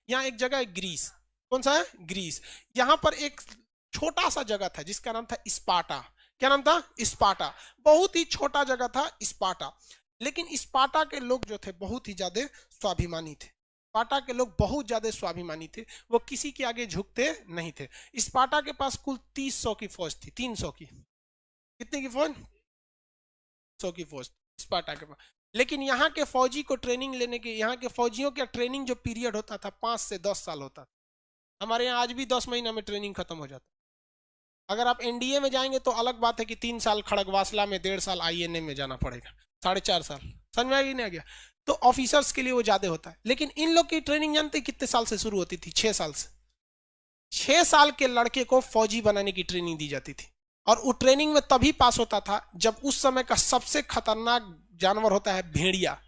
यहाँ एक जगह है ग्रीस, कौन सा है, ग्रीस। यहाँ पर एक छोटा सा जगह था जिसका नाम था स्पार्टा। क्या नाम था, स्पार्टा। बहुत ही छोटा जगह था स्पार्टा। लेकिन स्पार्टा के लोग जो थे बहुत ही ज्यादा स्वाभिमानी थे। स्पार्टा के लोग बहुत ज्यादा स्वाभिमानी थे, वो किसी के आगे झुकते नहीं थे। स्पार्टा के पास कुल 300 की फौज थी, 300 की। कितने की फौज, 100 की फौज स्पार्टा के पास। लेकिन यहाँ के फौजी को ट्रेनिंग लेने के, यहाँ के फौजियों का ट्रेनिंग जो पीरियड होता था 5 से 10 साल होता था। हमारे यहाँ आज भी 10 महीना में ट्रेनिंग खत्म हो जाता। अगर आप एनडीए में जाएंगे तो अलग बात है कि 3 साल खड़गवासला में, 1.5 साल आईएनए में जाना पड़ेगा, 4.5 साल। समझ में आ गया नहीं आ गया? तो ऑफिसर्स के लिए वो ज्यादा होता है। लेकिन इन लोग की ट्रेनिंग जानते कितने साल से शुरू होती थी, 6 साल से। 6 साल के लड़के को फौजी बनाने की ट्रेनिंग दी जाती थी। और वो ट्रेनिंग में तभी पास होता था जब उस समय का सबसे खतरनाक जानवर होता है भेड़िया।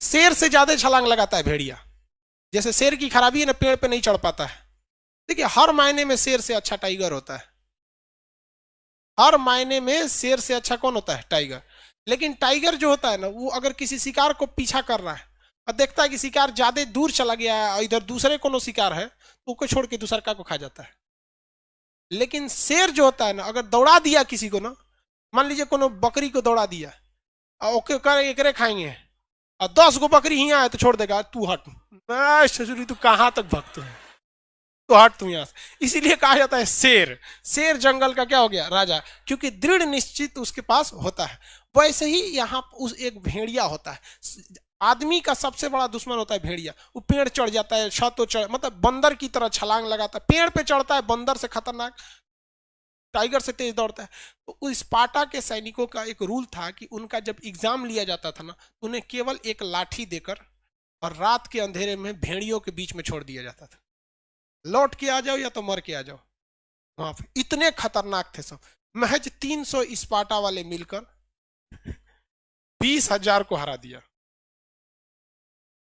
शेर से ज्यादा छलांग लगाता है भेड़िया। जैसे शेर की खराबी है ना, पेड़ पे नहीं चढ़ पाता है। देखिए हर मायने में शेर से अच्छा टाइगर होता है। हर मायने में शेर से अच्छा कौन होता है, टाइगर। लेकिन टाइगर जो होता है ना, वो अगर किसी शिकार को पीछा कर रहा है और देखता है कि शिकार ज्यादा दूर चला गया है और इधर दूसरे कोनो शिकार है, तो उसको छोड़ के दूसरा को खा जाता है। लेकिन शेर जो होता है ना, अगर दौड़ा दिया किसी को ना, मान लीजिए कोनो बकरी को दौड़ा दिया और ओके कर एकरे खाएंगे और 10 गो बकरी ही आए तो छोड़ देगा, तू हट ससुरी, तू कहां तक भक्त है, तो हट तू यहाँ से। इसीलिए कहा जाता है शेर। शेर जंगल का क्या हो गया, राजा, क्योंकि दृढ़ निश्चित उसके पास होता है। वैसे ही यहाँ उस एक भेड़िया होता है। आदमी का सबसे बड़ा दुश्मन होता है भेड़िया। वो पेड़ चढ़ जाता है, छत तो चढ़, मतलब बंदर की तरह छलांग लगाता है, पेड़ पे चढ़ता है, बंदर से खतरनाक, टाइगर से तेज दौड़ता है। तो उस स्पार्टा के सैनिकों का एक रूल था कि उनका जब एग्जाम लिया जाता था ना, उन्हें केवल एक लाठी देकर और रात के अंधेरे में भेड़ियों के बीच में छोड़ दिया जाता था। लौट के आ जाओ या तो मर के आ जाओ। वहां पे इतने खतरनाक थे सब। महज 300 स्पार्टा वाले मिलकर 20,000 को हरा दिया।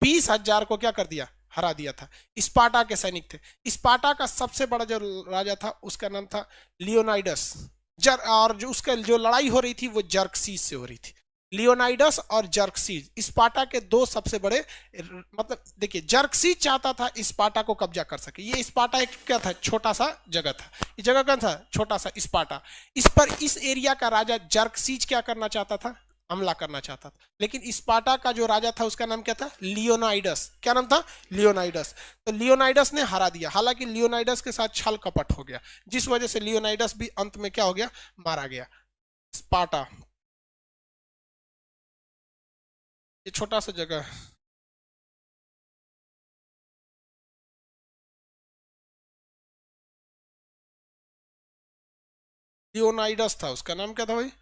20,000 को क्या कर दिया, हरा दिया था। स्पार्टा के सैनिक थे। स्पार्टा का सबसे बड़ा जो राजा था उसका नाम था लियोनाइडस। और जो उसका जो लड़ाई हो रही थी वो जर्कसीस से हो रही थी। लियोनाइडस और जर्कसीस स्पार्टा के दो सबसे बड़े, मतलब देखिए जर्कसीस चाहता था स्पार्टा को कब्जा कर सके। ये स्पार्टा एक क्या था, छोटा सा जगह था। ये जगह कौन था, छोटा सा स्पार्टा। इस पर इस एरिया का राजा जर्कसीस क्या करना चाहता था, हमला करना चाहता था। लेकिन स्पार्टा का जो राजा था उसका नाम क्या था, लियोनाइडस। क्या नाम था, लियोनाइडस। तो लियोनाइडस ने हरा दिया। हालांकि लियोनाइडस के साथ छल कपट हो गया, जिस वजह से लियोनाइडस भी अंत में क्या हो गया, मारा गया। स्पार्टा ये छोटा सा जगह है। लियोनाइडस था, उसका नाम क्या था भाई,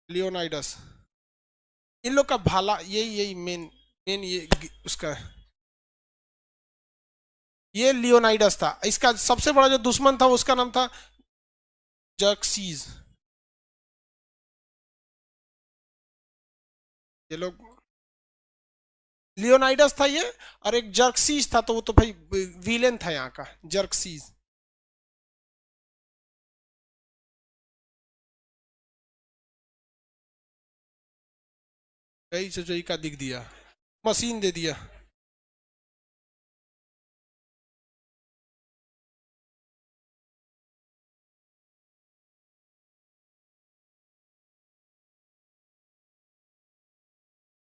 लियोनाइडस। इन लोग का भाला, यही यही मेन मेन ये उसका, ये लियोनाइडस था। इसका सबसे बड़ा जो दुश्मन था उसका नाम था जर्कसीज। ये लोग, लियोनाइडस था ये, और एक जर्कसीज था, तो वो तो भाई विलेन था यहाँ का, जर्कसीज। कई से का दिख दिया, मशीन दे दिया।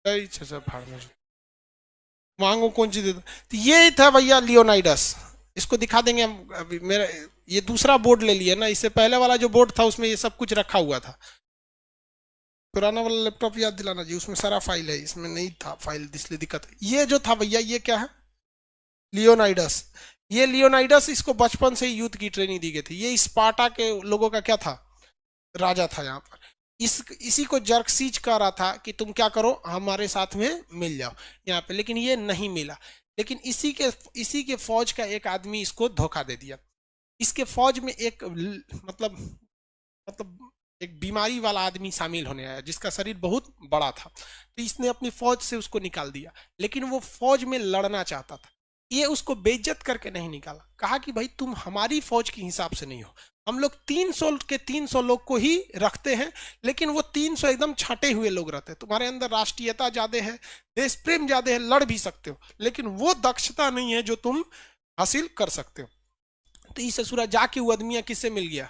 कई से भाड़ में मांगो कौन सी दे दो। तो ये था भैया लियोनाइडस। इसको दिखा देंगे हम। अभी मेरा ये दूसरा बोर्ड ले लिया ना, इससे पहले वाला जो बोर्ड था उसमें ये सब कुछ रखा हुआ था। पुराना वाला लैपटॉप याद दिलाना जी, उसमें सारा फाइल है, इसमें नहीं था फाइल, इसलिए दिक्कत है। ये जो था भैया ये क्या है, लियोनाइडस। ये लियोनाइडस, इसको बचपन से ही युद्ध की ट्रेनिंग दी गई थी। ये स्पार्टा के लोगों का क्या था, राजा था यहाँ पर। इसी को जर्कसीज कह रहा था कि तुम क्या करो, हमारे साथ में मिल जाओ यहाँ पे, लेकिन ये नहीं मिला। लेकिन इसी के फौज का एक आदमी इसको धोखा दे दिया। इसके फौज में एक मतलब एक बीमारी वाला आदमी शामिल होने आया जिसका शरीर बहुत बड़ा था। तो इसने अपनी फौज से उसको निकाल दिया। लेकिन वो फौज में लड़ना चाहता था। ये उसको बेइज्जत करके नहीं निकाला, कहा कि भाई तुम हमारी फौज के हिसाब से नहीं हो, हम लोग 300 के 300 लोग को ही रखते हैं। लेकिन वो 300 एकदम छटे हुए लोग रहते हैं। तुम्हारे अंदर राष्ट्रीयता ज्यादा है, देश प्रेम ज्यादा है, लड़ भी सकते हो, लेकिन वो दक्षता नहीं है जो तुम हासिल कर सकते हो। तो इस ससुरा जाके वो आदमी किससे मिल गया,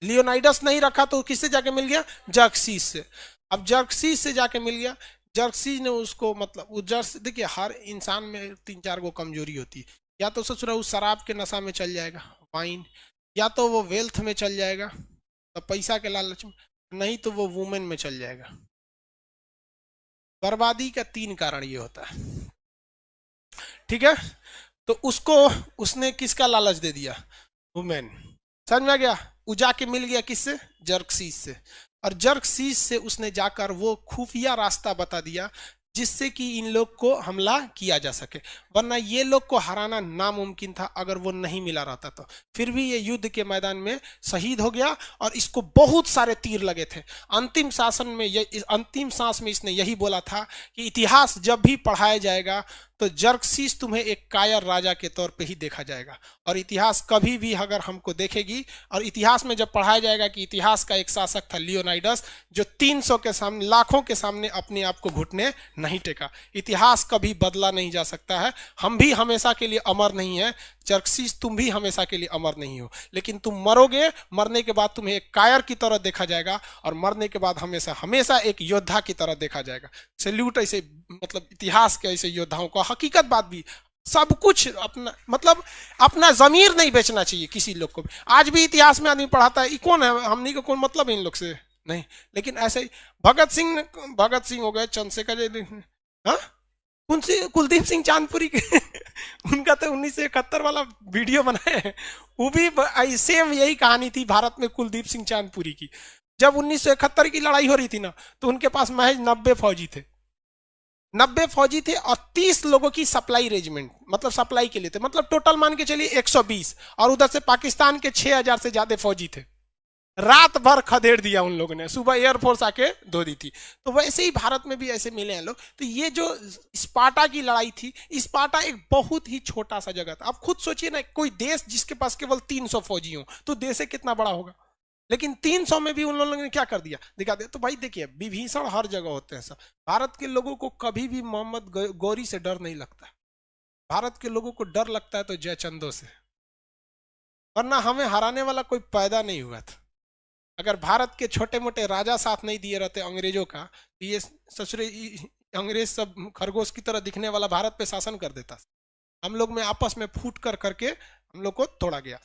लियोनाइडस नहीं रखा तो किससे जाके मिल गया, जर्क्सीस से। अब जर्क्सीस से जाके मिल गया, जर्क्सीस ने उसको मतलब वो जर्स, देखिए हर इंसान में 3-4 गो कमजोरी होती है, या तो ससुरा उस शराब के नशा में चल जाएगा, वाइन, या तो वो वेल्थ में चल जाएगा, तो पैसा के लालच में, नहीं तो वो वुमेन में चल जाएगा। बर्बादी का 3 कारण ये होता है, ठीक है। तो उसको उसने किसका लालच दे दिया, वुमेन, समझ में आ गया। वो जाके मिल गया किससे, जर्कसीस से, और जर्कसीस से उसने जाकर वो खुफिया रास्ता बता दिया जिससे कि इन लोग को हमला किया जा सके, वरना ये लोग को हराना नामुमकिन था अगर वो नहीं मिला रहता तो। फिर भी ये युद्ध के मैदान में शहीद हो गया और इसको बहुत सारे तीर लगे थे। अंतिम शासन में अंतिम सांस में इसने यही बोला था कि इतिहास जब भी पढ़ाया जाएगा तो जर्कसीस तुम्हें एक कायर राजा के तौर पे ही देखा जाएगा, और इतिहास कभी भी अगर हमको देखेगी, और इतिहास में जब पढ़ाया जाएगा कि इतिहास का एक शासक था लियोनाइडस जो 300 के सामने, लाखों के सामने अपने आप को घुटने नहीं टेका। इतिहास कभी बदला नहीं जा सकता है, हम भी हमेशा के लिए अमर नहीं है, जर्कसीस तुम भी हमेशा के लिए अमर नहीं हो, लेकिन तुम मरोगे, मरने के बाद तुम्हें एक कायर की तरह देखा जाएगा, और मरने के बाद हमेशा हमेशा एक योद्धा की तरह देखा जाएगा। सैल्यूट ऐसे मतलब इतिहास के ऐसे योद्धाओं को, हकीकत बात भी, सब कुछ अपना मतलब अपना जमीर नहीं बेचना चाहिए किसी लोग को भी। आज भी इतिहास में आदमी पढ़ाता है, कौन है, हमने को कौन मतलब है इन लोग से, नहीं। लेकिन ऐसे ही भगत सिंह हो गए, चंद्रशेखर, हाँ उनसे कुलदीप सिंह चांदपुरी के उनका तो 1971 वाला वीडियो बनाया है, वो भी सेम यही कहानी थी भारत में कुलदीप सिंह चांदपुरी की। जब 1971 की लड़ाई हो रही थी ना, तो उनके पास महज 90 फौजी थे, 90 फौजी थे, और 30 लोगों की सप्लाई रेजिमेंट, मतलब सप्लाई के लिए थे, मतलब टोटल मान के चलिए 120, और उधर से पाकिस्तान के 6000 से ज्यादा फौजी थे। रात भर खदेड़ दिया उन लोगों ने, सुबह एयरफोर्स आके धो दी थी। तो वैसे ही भारत में भी ऐसे मिले हैं लोग। तो ये जो स्पार्टा की लड़ाई थी, स्पार्टा एक बहुत ही छोटा सा जगह था। आप खुद सोचिए ना, कोई देश जिसके पास केवल 300 फौजी हो तो देश कितना बड़ा होगा, लेकिन 300 में भी उन लोगों ने क्या कर दिया, दिखा दिया। तो भाई देखिए, विभीषण हर जगह होते हैं सब। भारत के लोगों को कभी भी मोहम्मद गौरी से डर नहीं लगता, भारत के लोगों को डर लगता है तो जयचंदो से, वरना हमें हराने वाला कोई पैदा नहीं हुआ था। अगर भारत के छोटे मोटे राजा साथ नहीं दिए रहते अंग्रेजों का, तो ये ससुरे अंग्रेज सब खरगोश की तरह दिखने वाला भारत पे शासन कर देता। हम लोग में आपस में फूट कर करके हम लोग को तोड़ा गया।